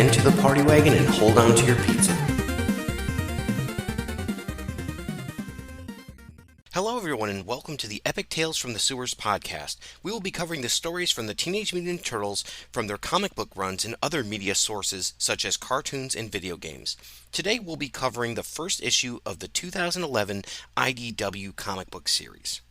into the party wagon and hold on to your pizza. Hello everyone and welcome to the Epic Tales from the Sewers podcast. We will be covering the stories from the Teenage Mutant Ninja Turtles from their comic book runs and other media sources such as cartoons and video games. Today we'll be covering the first issue of the 2011 IDW comic book series.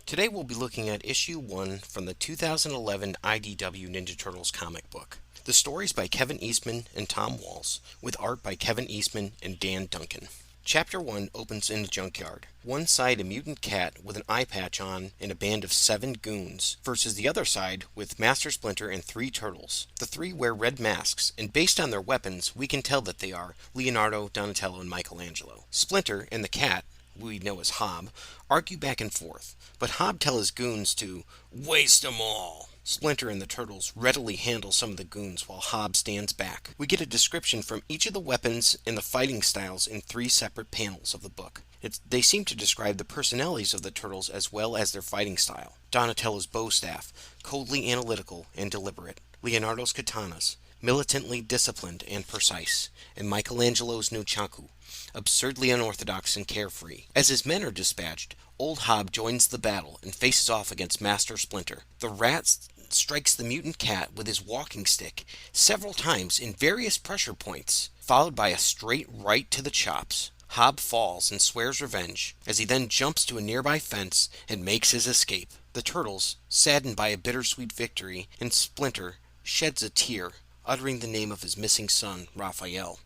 Today we'll be looking at issue 1 from the 2011 IDW Ninja Turtles comic book. The stories by Kevin Eastman and Tom Walls, with art by Kevin Eastman and Dan Duncan. Chapter 1 opens in a junkyard. One side a mutant cat with an eye patch on and a band of 7 goons, versus the other side with Master Splinter and 3 turtles. The 3 wear red masks, and based on their weapons, we can tell that they are Leonardo, Donatello, and Michelangelo. Splinter and the cat, we know as Hob, argue back and forth, but Hob tells his goons to waste 'em all. Splinter and the Turtles readily handle some of the goons while Hob stands back. We get a description from each of the weapons and the fighting styles in 3 separate panels of the book. They seem to describe the personalities of the Turtles as well as their fighting style. Donatello's bow staff, coldly analytical and deliberate. Leonardo's katanas, militantly disciplined and precise. And Michelangelo's nunchaku, absurdly unorthodox and carefree. As his men are dispatched, Old Hob joins the battle and faces off against Master Splinter. The rat strikes the mutant cat with his walking stick several times in various pressure points, followed by a straight right to the chops. Hob falls and swears revenge, as he then jumps to a nearby fence and makes his escape. The Turtles, saddened by a bittersweet victory, and Splinter sheds a tear, uttering the name of his missing son, Raphael.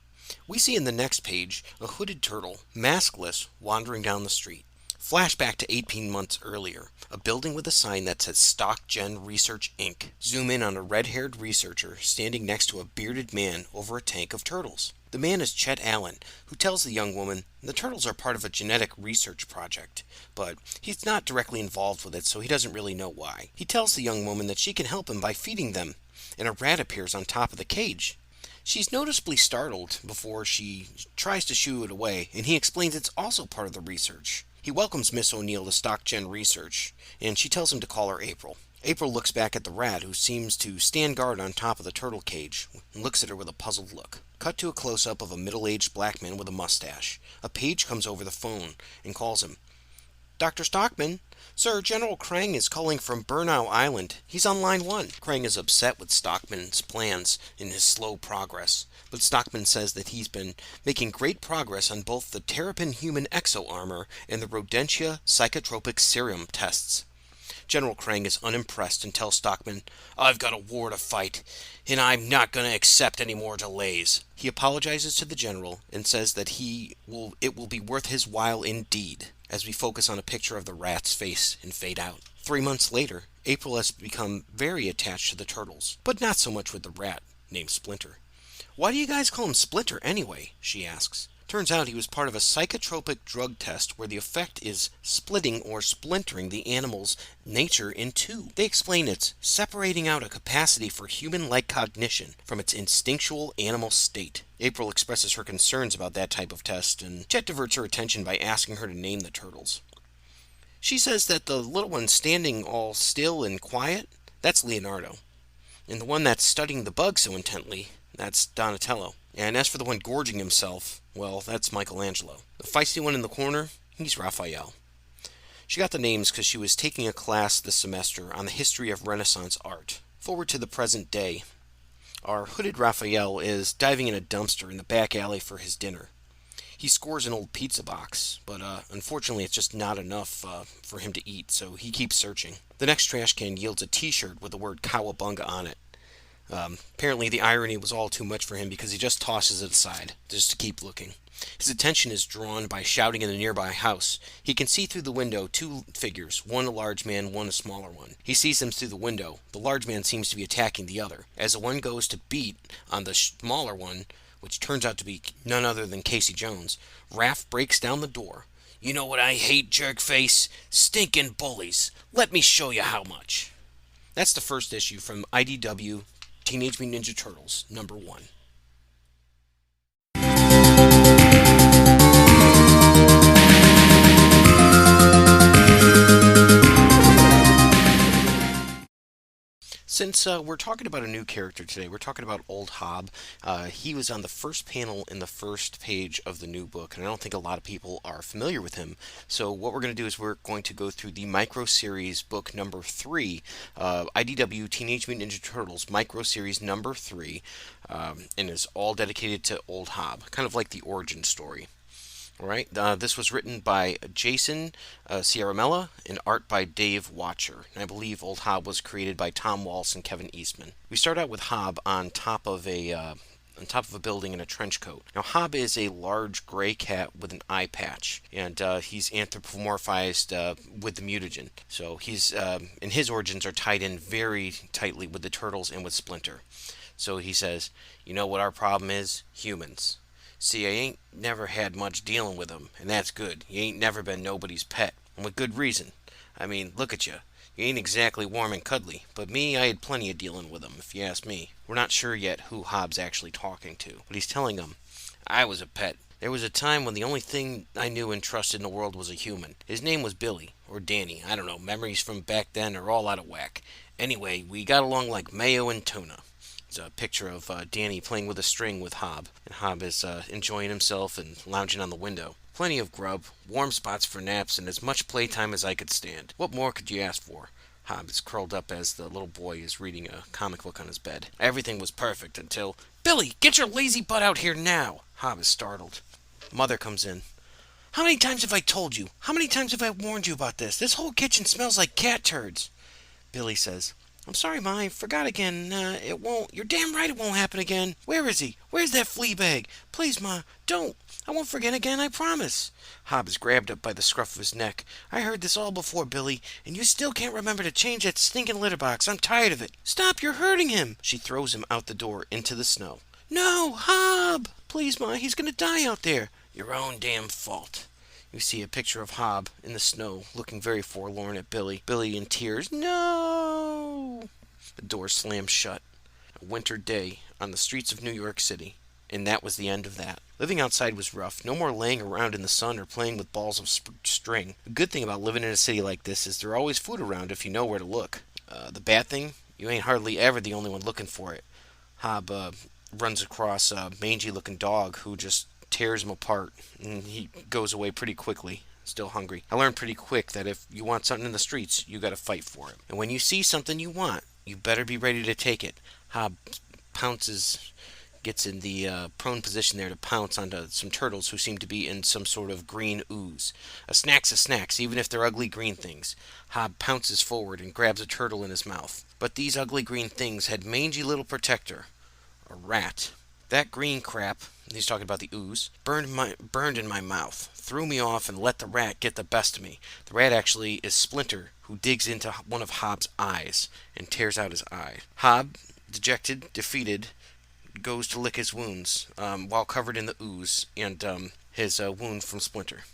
We see in the next page a hooded turtle, maskless, wandering down the street. Flashback to 18 months earlier, a building with a sign that says Stock Gen Research Inc. Zoom in on a red-haired researcher standing next to a bearded man over a tank of turtles. The man is Chet Allen, who tells the young woman the turtles are part of a genetic research project, but he's not directly involved with it, so he doesn't really know why. He tells the young woman that she can help him by feeding them, and a rat appears on top of the cage. She's noticeably startled before she tries to shoo it away, and he explains it's also part of the research. He welcomes Miss O'Neill to Stock Gen Research, and she tells him to call her April. April looks back at the rat, who seems to stand guard on top of the turtle cage, and looks at her with a puzzled look. Cut to a close-up of a middle-aged black man with a mustache. A page comes over the phone and calls him. Dr. Stockman? Sir, General Krang is calling from Burnow Island. He's on line 1. Krang is upset with Stockman's plans in his slow progress, but Stockman says that he's been making great progress on both the Terrapin human exo-armor and the Rodentia psychotropic serum tests. General Krang is unimpressed and tells Stockman, I've got a war to fight, and I'm not going to accept any more delays. He apologizes to the general and says that it will be worth his while indeed, as we focus on a picture of the rat's face and fade out. 3 months later, April has become very attached to the turtles, but not so much with the rat, named Splinter. Why do you guys call him Splinter anyway? She asks. Turns out he was part of a psychotropic drug test where the effect is splitting or splintering the animal's nature in 2. They explain it's separating out a capacity for human-like cognition from its instinctual animal state. April expresses her concerns about that type of test, and Chet diverts her attention by asking her to name the turtles. She says that the little one standing all still and quiet, that's Leonardo. And the one that's studying the bug so intently, that's Donatello. And as for the one gorging himself, well, that's Michelangelo. The feisty one in the corner, he's Raphael. She got the names because she was taking a class this semester on the history of Renaissance art. Forward to the present day. Our hooded Raphael is diving in a dumpster in the back alley for his dinner. He scores an old pizza box, but unfortunately it's just not enough for him to eat, so he keeps searching. The next trash can yields a t-shirt with the word Cowabunga on it. Apparently the irony was all too much for him because he just tosses it aside, just to keep looking. His attention is drawn by shouting in a nearby house. He can see through the window 2 figures, one a large man, one a smaller one. He sees them through the window. The large man seems to be attacking the other. As the one goes to beat on the smaller one, which turns out to be none other than Casey Jones, Raph breaks down the door. You know what I hate, jerkface? Stinking bullies. Let me show you how much. That's the first issue from IDW Teenage Mutant Ninja Turtles, number 1. Since we're talking about a new character today, we're talking about Old Hob. He was on the first panel in the first page of the new book, and I don't think a lot of people are familiar with him. So what we're going to do is we're going to go through the micro series book number 3, IDW Teenage Mutant Ninja Turtles micro series number 3, and is all dedicated to Old Hob, kind of like the origin story. All right. This was written by Jason Sierramella and art by Dave Watcher. And I believe Old Hob was created by Tom Waltz and Kevin Eastman. We start out with Hob on top of a building in a trench coat. Now, Hob is a large gray cat with an eye patch, and he's anthropomorphized with the mutagen. So he's and his origins are tied in very tightly with the Turtles and with Splinter. So he says, "You know what our problem is? Humans. See, I ain't never had much dealing with 'em, and that's good. You ain't never been nobody's pet, and with good reason. I mean, look at you. You ain't exactly warm and cuddly, but me, I had plenty of dealing with 'em, if you ask me." We're not sure yet who Hobbs actually talking to, but he's telling them, "I was a pet. There was a time when the only thing I knew and trusted in the world was a human. His name was Billy, or Danny. I don't know. Memories from back then are all out of whack. Anyway, we got along like mayo and tuna." It's a picture of Danny playing with a string with Hob, and Hob is enjoying himself and lounging on the window. "Plenty of grub, warm spots for naps, and as much playtime as I could stand. What more could you ask for?" Hob is curled up as the little boy is reading a comic book on his bed. "Everything was perfect until—" "Billy, get your lazy butt out here now!" Hob is startled. Mother comes in. "How many times have I told you? How many times have I warned you about this? This whole kitchen smells like cat turds." Billy says, "I'm sorry, Ma, I forgot again. It won't. You're damn right it won't happen again. Where is he? Where's that flea bag? Please, Ma, don't. I won't forget again, I promise." Hob is grabbed up by the scruff of his neck. "I heard this all before, Billy, and you still can't remember to change that stinking litter box. I'm tired of it." "Stop, you're hurting him." She throws him out the door into the snow. "No, Hob! Please, Ma, he's going to die out there." "Your own damn fault." You see a picture of Hob in the snow, looking very forlorn at Billy. Billy in tears. "No!" The door slams shut. A winter day on the streets of New York City. And that was the end of that. Living outside was rough. No more laying around in the sun or playing with balls of string. The good thing about living in a city like this is there's always food around if you know where to look. The bad thing, you ain't hardly ever the only one looking for it. Hob runs across a mangy-looking dog who just tears him apart, and he goes away pretty quickly, still hungry. I learned pretty quick that if you want something in the streets, you gotta fight for it. And when you see something you want, you better be ready to take it. Hob pounces, gets in the prone position there to pounce onto some turtles who seem to be in some sort of green ooze. A snack's a snack, even if they're ugly green things. Hob pounces forward and grabs a turtle in his mouth. But these ugly green things had mangy little protector, a rat. That green crap, he's talking about the ooze, burned in my mouth, threw me off, and let the rat get the best of me. The rat actually is Splinter, who digs into one of Hob's eyes and tears out his eye. Hob, dejected, defeated, goes to lick his wounds while covered in the ooze and his wound from Splinter.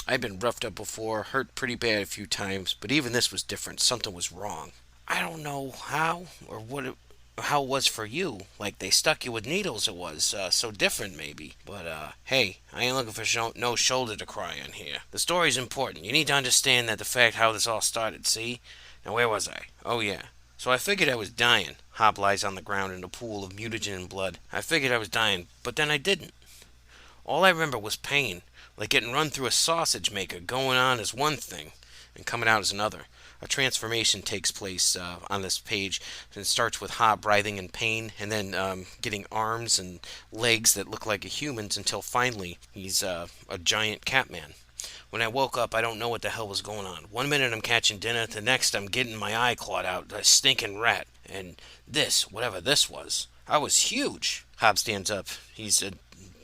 "I've been roughed up before, hurt pretty bad a few times, but even this was different. Something was wrong. I don't know how or how it was for you. Like they stuck you with needles. It was so different, maybe. But hey, I ain't looking for no shoulder to cry on here. The story's important. You need to understand that the fact how this all started. See? Now where was I? Oh yeah. So I figured I was dying." Hob lies on the ground in a pool of mutagen and blood. "I figured I was dying, but then I didn't. All I remember was pain, like getting run through a sausage maker. Going on as one thing, and coming out as another. A transformation takes place on this page, and it starts with Hob writhing in pain, and then getting arms and legs that look like a human's until finally he's a giant cat man. When I woke up, I don't know what the hell was going on. One minute I'm catching dinner, the next I'm getting my eye clawed out, a stinking rat. And this, whatever this was, I was huge." Hob stands up. He's a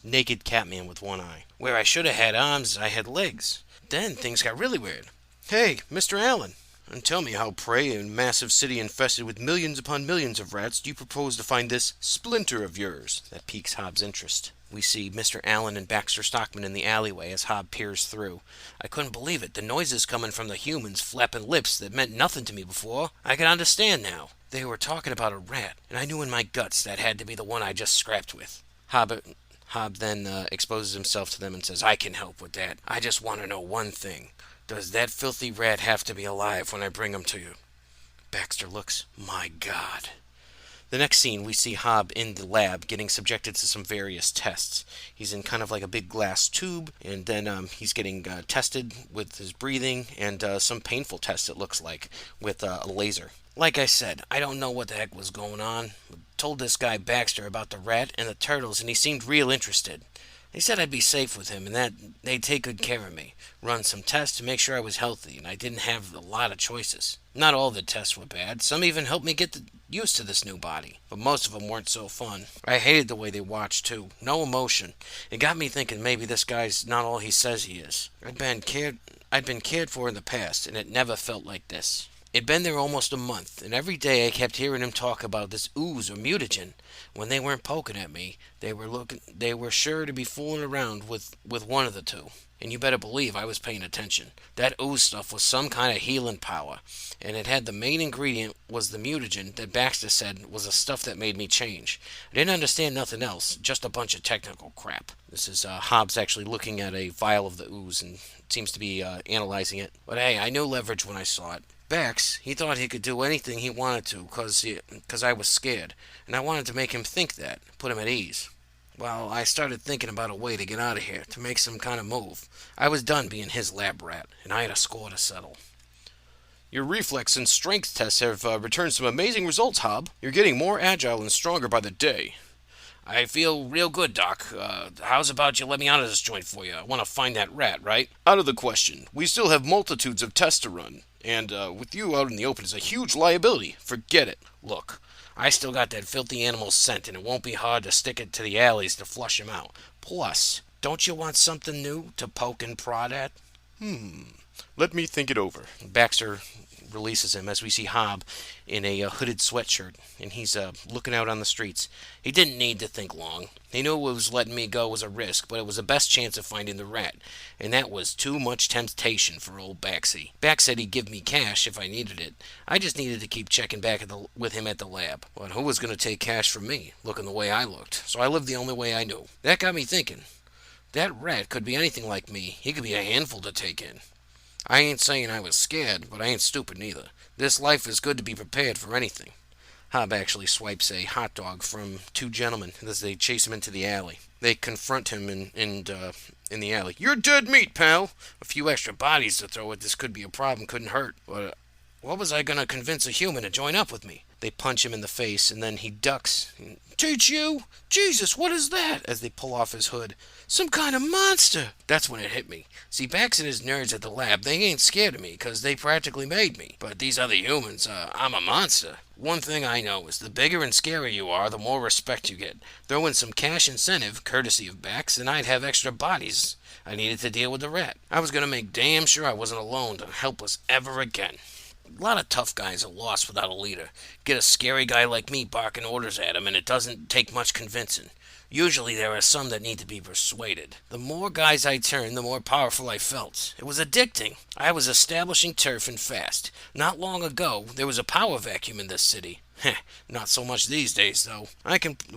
naked cat man with one eye. "Where I should have had arms, I had legs. Then things got really weird. Hey, Mr. Allen. And tell me how, pray, in a massive city infested with millions upon millions of rats, do you propose to find this Splinter of yours?" That piques Hob's interest. We see Mr. Allen and Baxter Stockman in the alleyway as Hob peers through. "I couldn't believe it. The noises coming from the humans flapping lips that meant nothing to me before. I can understand now. They were talking about a rat, and I knew in my guts that had to be the one I just scrapped with." Hob then exposes himself to them and says, "I can help with that. I just want to know one thing. Does that filthy rat have to be alive when I bring him to you?" Baxter looks. My God. The next scene, we see Hob in the lab getting subjected to some various tests. He's in kind of like a big glass tube, and then he's getting tested with his breathing and some painful tests, it looks like, with a laser. Like I said, I don't know what the heck was going on. I told this guy Baxter about the rat and the turtles, and he seemed real interested. They said I'd be safe with him and that they'd take good care of me, run some tests to make sure I was healthy, and I didn't have a lot of choices. Not all the tests were bad. Some even helped me get used to this new body, but most of them weren't so fun. I hated the way they watched, too. No emotion. It got me thinking maybe this guy's not all he says he is. I'd been cared for in the past, and it never felt like this. It'd been there almost a month, and every day I kept hearing him talk about this ooze or mutagen. When they weren't poking at me, they were sure to be fooling around with one of the two. And you better believe I was paying attention. That ooze stuff was some kind of healing power, and it had the main ingredient was the mutagen that Baxter said was the stuff that made me change. I didn't understand nothing else, just a bunch of technical crap. This is Hobbs actually looking at a vial of the ooze and seems to be analyzing it. But hey, I knew leverage when I saw it. Bax, he thought he could do anything he wanted to because I was scared, and I wanted to make him think that, put him at ease. Well, I started thinking about a way to get out of here, to make some kind of move. I was done being his lab rat, and I had a score to settle. Your reflex and strength tests have returned some amazing results, Hob. You're getting more agile and stronger by the day. I feel real good, Doc. How's about you let me out of this joint for you? I want to find that rat, right? Out of the question. We still have multitudes of tests to run. And with you out in the open is a huge liability. Forget it. Look, I still got that filthy animal scent, and it won't be hard to stick it to the alleys to flush him out. Plus, don't you want something new to poke and prod at? Let me think it over. Baxter releases him as we see Hob in a hooded sweatshirt, and he's looking out on the streets. He didn't need to think long. He knew what was letting me go was a risk, but it was the best chance of finding the rat, and that was too much temptation for old Baxy. Bax said he'd give me cash if I needed it. I just needed to keep checking back with him at the lab. But who was going to take cash from me, looking the way I looked? So I lived the only way I knew. That got me thinking. That rat could be anything like me. He could be a handful to take in. I ain't saying I was scared, but I ain't stupid neither. This life is good to be prepared for anything. Hob actually swipes a hot dog from two gentlemen as they chase him into the alley. They confront him in the alley. You're dead meat, pal. A few extra bodies to throw at this could be a problem, couldn't hurt. But what was I going to convince a human to join up with me? They punch him in the face, and then he ducks. Teach you? Jesus, what is that? As they pull off his hood. Some kind of monster. That's when it hit me. See, Bax and his nerds at the lab, they ain't scared of me, because they practically made me. But these other humans, I'm a monster. One thing I know is the bigger and scarier you are, the more respect you get. Throw in some cash incentive, courtesy of Bax, and I'd have extra bodies. I needed to deal with the rat. I was going to make damn sure I wasn't alone and helpless ever again. A lot of tough guys are lost without a leader. Get a scary guy like me barking orders at him, and it doesn't take much convincing. Usually there are some that need to be persuaded. The more guys I turned, the more powerful I felt. It was addicting. I was establishing turf and fast. Not long ago, there was a power vacuum in this city. Not so much these days, though.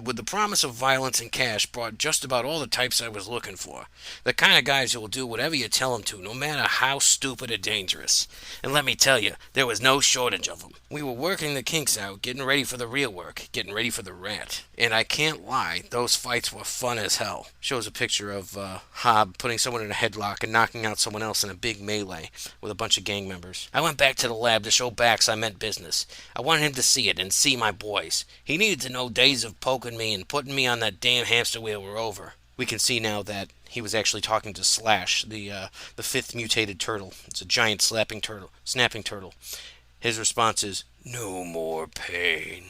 With the promise of violence and cash, brought just about all the types I was looking for. The kind of guys who will do whatever you tell them to, no matter how stupid or dangerous. And let me tell you, there was no shortage of them. We were working the kinks out, getting ready for the real work, getting ready for the rat. And I can't lie, those fights were fun as hell. Shows a picture of Hob putting someone in a headlock and knocking out someone else in a big melee with a bunch of gang members. I went back to the lab to show Bax I meant business. I wanted him to see it and see my boys. He needed to know days of poking me and putting me on that damn hamster wheel were over. We can see now that he was actually talking to Slash, the fifth mutated turtle. It's a giant snapping turtle. His response is, "No more pain."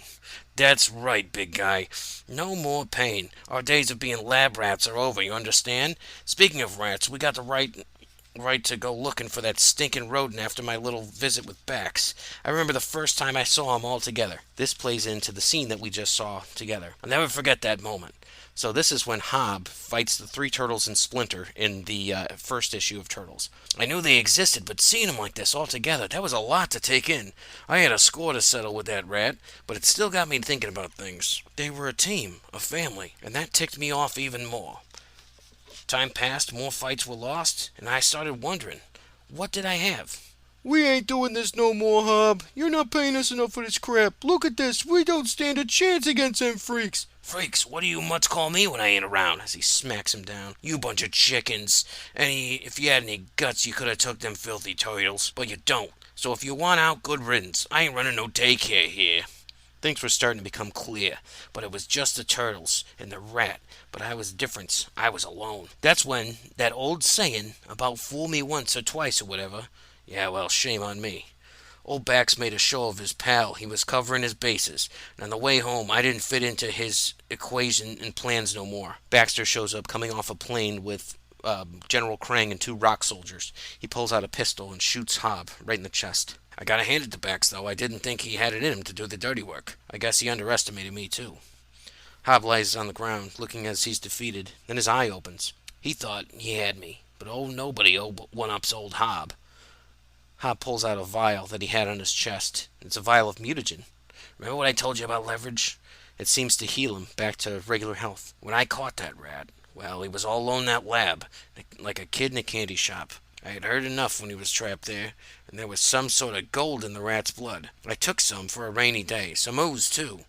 That's right, big guy. No more pain. Our days of being lab rats are over, you understand? Speaking of rats, we got the right to go looking for that stinking rodent after my little visit with Bax. I remember the first time I saw him all together. This plays into the scene that we just saw together. I'll never forget that moment. So this is when Hob fights the three turtles and Splinter in the first issue of Turtles. I knew they existed, but seeing them like this all together, that was a lot to take in. I had a score to settle with that rat, but it still got me thinking about things. They were a team, a family, and that ticked me off even more. Time passed, more fights were lost, and I started wondering, what did I have? We ain't doing this no more, Hob. You're not paying us enough for this crap. Look at this. We don't stand a chance against them freaks. Freaks, what do you mutts call me when I ain't around? As he smacks him down. You bunch of chickens. If you had any guts, you could have took them filthy turtles. But you don't. So if you want out, good riddance. I ain't running no daycare here. Things were starting to become clear, but it was just the turtles and the rat. But I was different. I was alone. That's when that old saying about fool me once or twice or whatever. Yeah, well, shame on me. Old Bax made a show of his pal. He was covering his bases. And on the way home, I didn't fit into his equation and plans no more. Baxter shows up coming off a plane with General Krang and 2 rock soldiers. He pulls out a pistol and shoots Hob right in the chest. I gotta hand it to Bax, though. I didn't think he had it in him to do the dirty work. I guess he underestimated me, too. Hob lies on the ground, looking as he's defeated. Then his eye opens. He thought he had me, but nobody one-ups old Hob. Hob pulls out a vial that he had on his chest. It's a vial of mutagen. Remember what I told you about leverage? It seems to heal him back to regular health. When I caught that rat, well, he was all alone in that lab, like a kid in a candy shop. I had heard enough when he was trapped there, and there was some sort of gold in the rat's blood. I took some for a rainy day, some ooze too.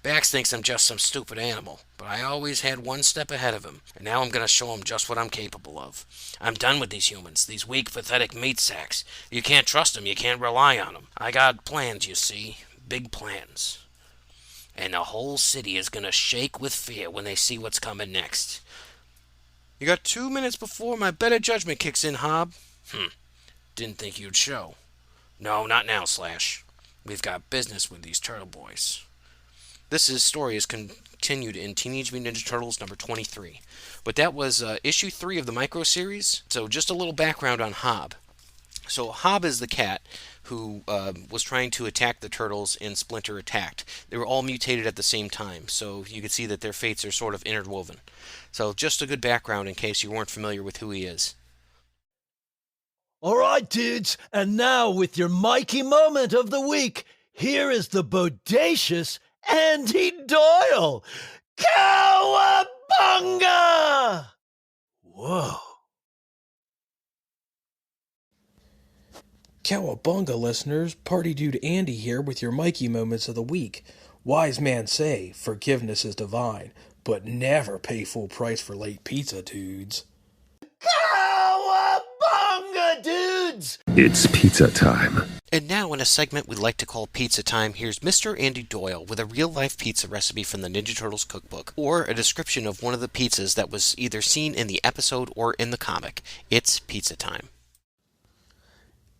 Bax thinks I'm just some stupid animal, but I always had one step ahead of him, and now I'm going to show him just what I'm capable of. I'm done with these humans, these weak, pathetic meat sacks. You can't trust them, you can't rely on them. I got plans, you see, big plans. And the whole city is going to shake with fear when they see what's coming next. You got 2 minutes before my better judgment kicks in, Hob. Didn't think you'd show. No, not now, Slash. We've got business with these turtle boys. This story is continued in Teenage Mutant Ninja Turtles number 23. But that was issue 3 of the micro series. So just a little background on Hob. So Hob is the cat who was trying to attack the turtles and Splinter attacked. They were all mutated at the same time, so you can see that their fates are sort of interwoven. So just a good background in case you weren't familiar with who he is. All right, dudes, and now with your Mikey Moment of the week, here is the bodacious Andy Doyle. Cowabunga! Whoa. Cowabunga, listeners. Party Dude Andy here with your Mikey Moments of the week. Wise man say, forgiveness is divine, but never pay full price for late pizza, dudes. Cowabunga, dudes! It's pizza time. And now, in a segment we like to call Pizza Time, here's Mr. Andy Doyle with a real-life pizza recipe from the Ninja Turtles cookbook, or a description of one of the pizzas that was either seen in the episode or in the comic. It's Pizza Time.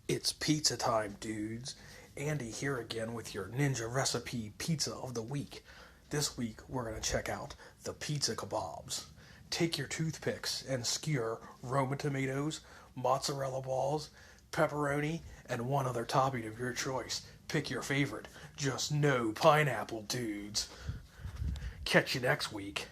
It's pizza time, dudes. Andy here again with your ninja recipe pizza of the week. This week we're going to check out the pizza kebabs. Take your toothpicks and skewer Roma tomatoes, mozzarella balls, pepperoni, and one other topping of your choice. Pick your favorite. Just no pineapple, dudes. Catch you next week.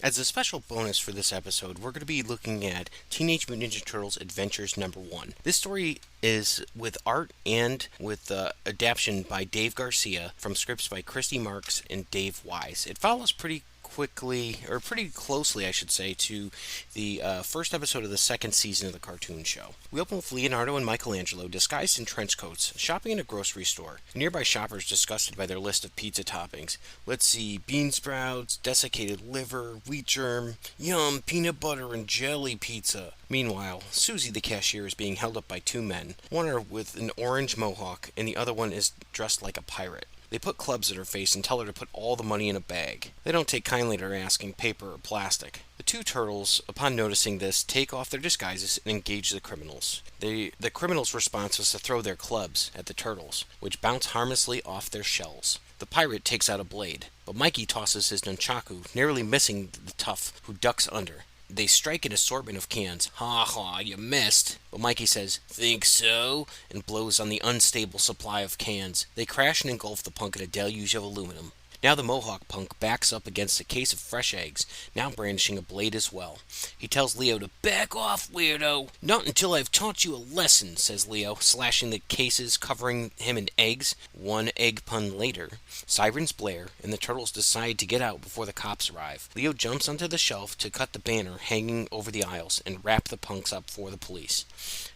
As a special bonus for this episode, we're going to be looking at Teenage Mutant Ninja Turtles Adventures number 1. This story is with art and with adaptation by Dave Garcia from scripts by Christy Marks and Dave Wise. It follows pretty closely, I should say, to the first episode of the second season of the cartoon show. We open with Leonardo and Michelangelo, disguised in trench coats, shopping in a grocery store. Nearby shoppers disgusted by their list of pizza toppings. Let's see, bean sprouts, desiccated liver, wheat germ, yum, peanut butter and jelly pizza. Meanwhile, Susie the cashier is being held up by 2 men. One are with an orange mohawk, and the other one is dressed like a pirate. They put clubs at her face and tell her to put all the money in a bag. They don't take kindly to her asking paper or plastic. The 2 turtles, upon noticing this, take off their disguises and engage the criminals. The criminals' response was to throw their clubs at the turtles, which bounce harmlessly off their shells. The pirate takes out a blade, but Mikey tosses his nunchaku, narrowly missing the tough, who ducks under. They strike an assortment of cans. Ha ha, you missed. But Mikey says, think so? And blows on the unstable supply of cans. They crash and engulf the punk in a deluge of aluminum. Now the Mohawk punk backs up against a case of fresh eggs, now brandishing a blade as well. He tells Leo to back off, weirdo. Not until I've taught you a lesson, says Leo, slashing the cases, covering him in eggs. One egg pun later, sirens blare, and the turtles decide to get out before the cops arrive. Leo jumps onto the shelf to cut the banner hanging over the aisles and wrap the punks up for the police.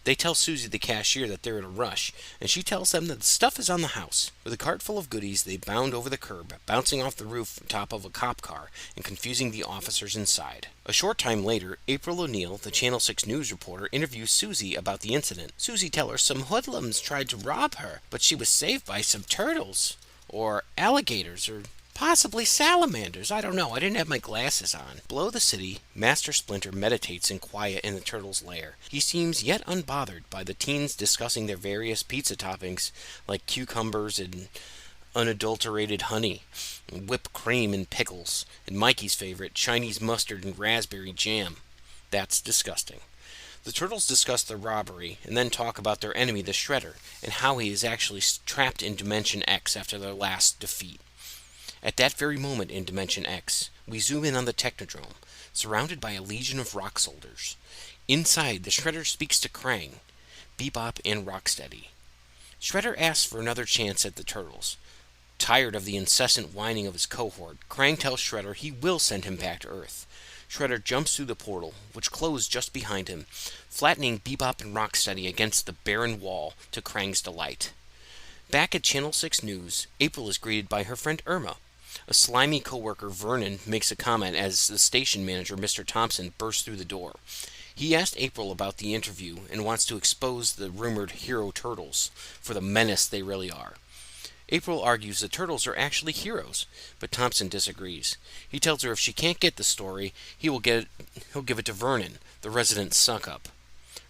They tell Susie the cashier that they're in a rush, and she tells them that the stuff is on the house. With a cart full of goodies, they bound over the curb, bouncing off the roof top of a cop car and confusing the officers inside. A short time later, April O'Neil, the Channel 6 news reporter, interviews Susie about the incident. Susie tells her some hoodlums tried to rob her, but she was saved by some turtles, or alligators, or possibly salamanders. I don't know. I didn't have my glasses on. Below the city, Master Splinter meditates in quiet in the turtle's lair. He seems yet unbothered by the teens discussing their various pizza toppings, like cucumbers and unadulterated honey, and whipped cream and pickles, and Mikey's favorite, Chinese mustard and raspberry jam. That's disgusting. The turtles discuss the robbery and then talk about their enemy, the Shredder, and how he is actually trapped in Dimension X after their last defeat. At that very moment in Dimension X, we zoom in on the Technodrome, surrounded by a legion of rock soldiers. Inside, the Shredder speaks to Krang, Bebop, and Rocksteady. Shredder asks for another chance at the Turtles. Tired of the incessant whining of his cohort, Krang tells Shredder he will send him back to Earth. Shredder jumps through the portal, which closed just behind him, flattening Bebop and Rocksteady against the barren wall to Krang's delight. Back at Channel 6 News, April is greeted by her friend Irma. A slimy coworker, Vernon, makes a comment as the station manager, Mr. Thompson, bursts through the door. He asked April about the interview and wants to expose the rumored hero turtles for the menace they really are. April argues the turtles are actually heroes, but Thompson disagrees. He tells her if she can't get the story, he'll give it to Vernon, the resident suck-up.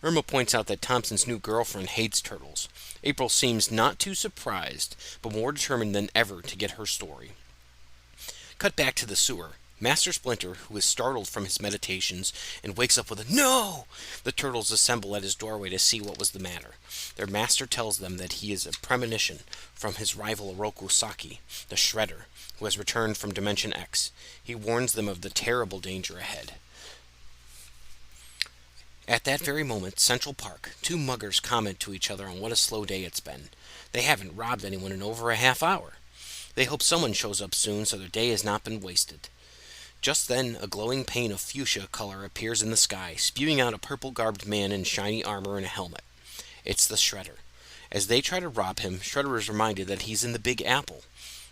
Irma points out that Thompson's new girlfriend hates turtles. April seems not too surprised, but more determined than ever to get her story. Cut back to the sewer. Master Splinter, who is startled from his meditations and wakes up with a "No!" The turtles assemble at his doorway to see what was the matter. Their master tells them that he is a premonition from his rival Oroku Saki, the Shredder, who has returned from Dimension X. He warns them of the terrible danger ahead. At that very moment, Central Park, two muggers comment to each other on what a slow day it's been. They haven't robbed anyone in over a half hour. They hope someone shows up soon so their day has not been wasted. Just then, a glowing pane of fuchsia color appears in the sky, spewing out a purple-garbed man in shiny armor and a helmet. It's the Shredder. As they try to rob him, Shredder is reminded that he's in the Big Apple.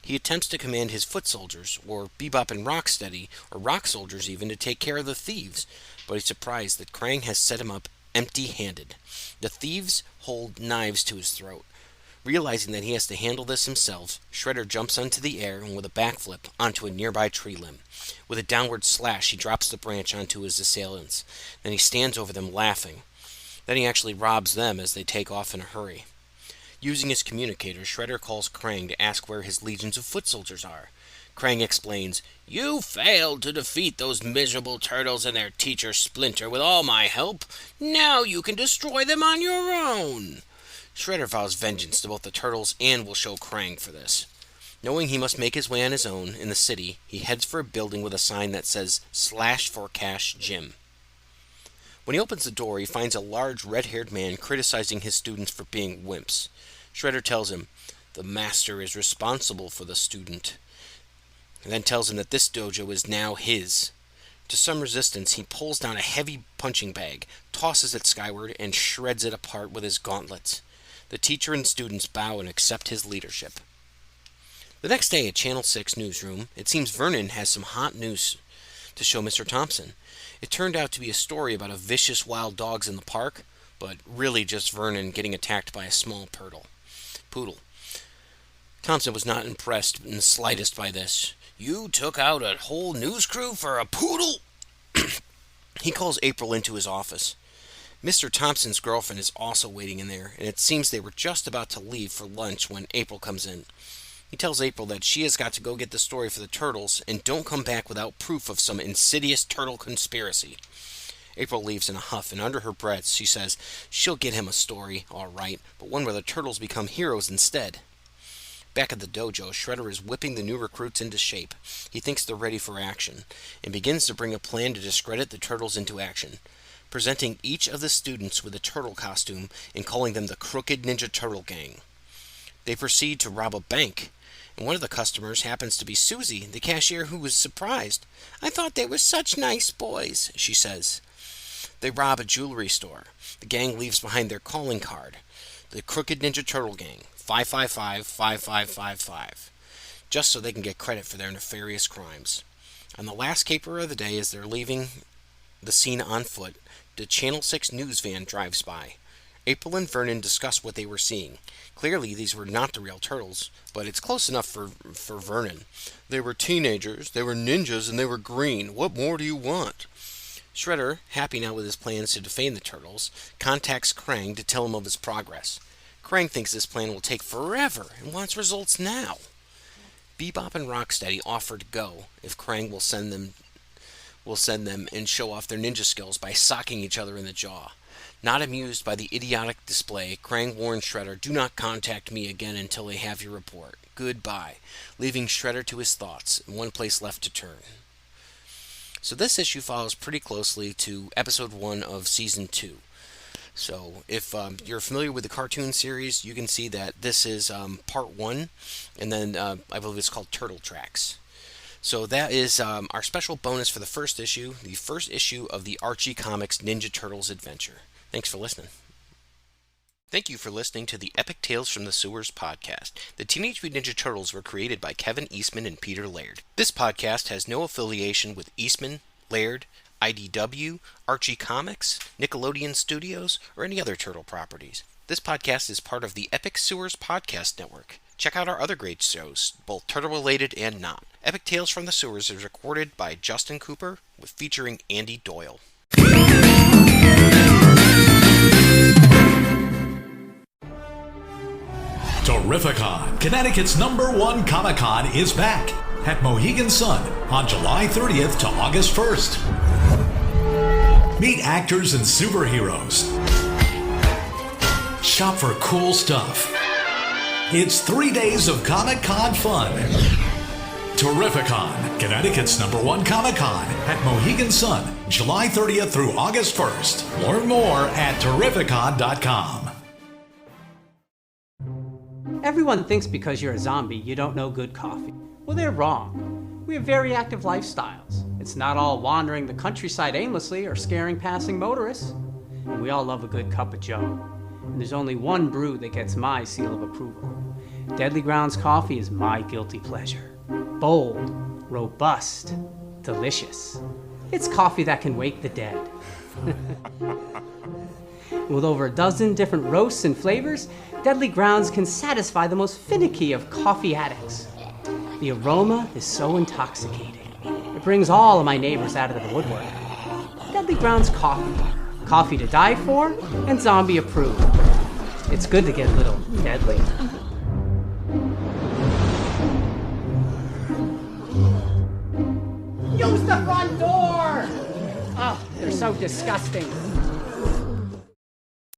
He attempts to command his foot soldiers, or Bebop and Rocksteady, or rock soldiers even, to take care of the thieves, but he's surprised that Krang has set him up empty-handed. The thieves hold knives to his throat. Realizing that he has to handle this himself, Shredder jumps onto the air and with a backflip onto a nearby tree limb. With a downward slash, he drops the branch onto his assailants. Then he stands over them laughing. Then he actually robs them as they take off in a hurry. Using his communicator, Shredder calls Krang to ask where his legions of foot soldiers are. Krang explains, "You failed to defeat those miserable turtles and their teacher Splinter with all my help. Now you can destroy them on your own." Shredder vows vengeance to both the turtles and will show Krang for this. Knowing he must make his way on his own in the city, he heads for a building with a sign that says "Slash for Cash Gym." When he opens the door, he finds a large red-haired man criticizing his students for being wimps. Shredder tells him, "The master is responsible for the student," and then tells him that this dojo is now his. To some resistance, he pulls down a heavy punching bag, tosses it skyward, and shreds it apart with his gauntlets. The teacher and students bow and accept his leadership. The next day at Channel 6 newsroom, it seems Vernon has some hot news to show Mr. Thompson. It turned out to be a story about a vicious wild dogs in the park, but really just Vernon getting attacked by a small poodle. Thompson was not impressed in the slightest by this. "You took out a whole news crew for a poodle?" He calls April into his office. Mr. Thompson's girlfriend is also waiting in there, and it seems they were just about to leave for lunch when April comes in. He tells April that she has got to go get the story for the turtles and don't come back without proof of some insidious turtle conspiracy. April leaves in a huff, and under her breath she says she'll get him a story, all right, but one where the turtles become heroes instead. Back at the dojo, Shredder is whipping the new recruits into shape. He thinks they're ready for action, and begins to bring a plan to discredit the turtles into action, presenting each of the students with a turtle costume and calling them the Crooked Ninja Turtle Gang. They proceed to rob a bank, and one of the customers happens to be Susie, the cashier, who was surprised. "I thought they were such nice boys," she says. They rob a jewelry store. The gang leaves behind their calling card, the Crooked Ninja Turtle Gang, 555-5555, just so they can get credit for their nefarious crimes. On the last caper of the day, as they're leaving the scene on foot, the Channel 6 news van drives by. April and Vernon discuss what they were seeing. Clearly, these were not the real turtles, but it's close enough for Vernon. "They were teenagers, they were ninjas, and they were green. What more do you want?" Shredder, happy now with his plans to defame the turtles, contacts Krang to tell him of his progress. Krang thinks this plan will take forever and wants results now. Bebop and Rocksteady offer to go if Krang will send them and show off their ninja skills by socking each other in the jaw. Not amused by the idiotic display, Krang warns Shredder, "Do not contact me again until they have your report. Goodbye," leaving Shredder to his thoughts and one place left to turn. So this issue follows pretty closely to episode 1 of season 2. So if you're familiar with the cartoon series, you can see that this is part 1, and then I believe it's called Turtle Tracks. So that is our special bonus for the first issue of the Archie Comics Ninja Turtles adventure. Thanks for listening. Thank you for listening to the Epic Tales from the Sewers podcast. The Teenage Mutant Ninja Turtles were created by Kevin Eastman and Peter Laird. This podcast has no affiliation with Eastman, Laird, IDW, Archie Comics, Nickelodeon Studios, or any other Turtle properties. This podcast is part of the Epic Sewers podcast network. Check out our other great shows, both turtle-related and not. Epic Tales from the Sewers is recorded by Justin Cooper, featuring Andy Doyle. Terrificon, Connecticut's #1 Comic-Con, is back at Mohegan Sun on July 30th to August 1st. Meet actors and superheroes. Shop for cool stuff. It's 3 days of Comic-Con fun. Terrificon, Connecticut's #1 Comic-Con at Mohegan Sun, July 30th through August 1st. Learn more at Terrificon.com. Everyone thinks because you're a zombie, you don't know good coffee. Well, they're wrong. We have very active lifestyles. It's not all wandering the countryside aimlessly or scaring passing motorists. And we all love a good cup of joe. And there's only one brew that gets my seal of approval. Deadly Grounds coffee is my guilty pleasure. Bold, robust, delicious. It's coffee that can wake the dead. With over a dozen different roasts and flavors, Deadly Grounds can satisfy the most finicky of coffee addicts. The aroma is so intoxicating. It brings all of my neighbors out of the woodwork. Deadly Grounds coffee. Coffee to die for and zombie approved. It's good to get a little deadly. Use the front door! Oh, they're so disgusting.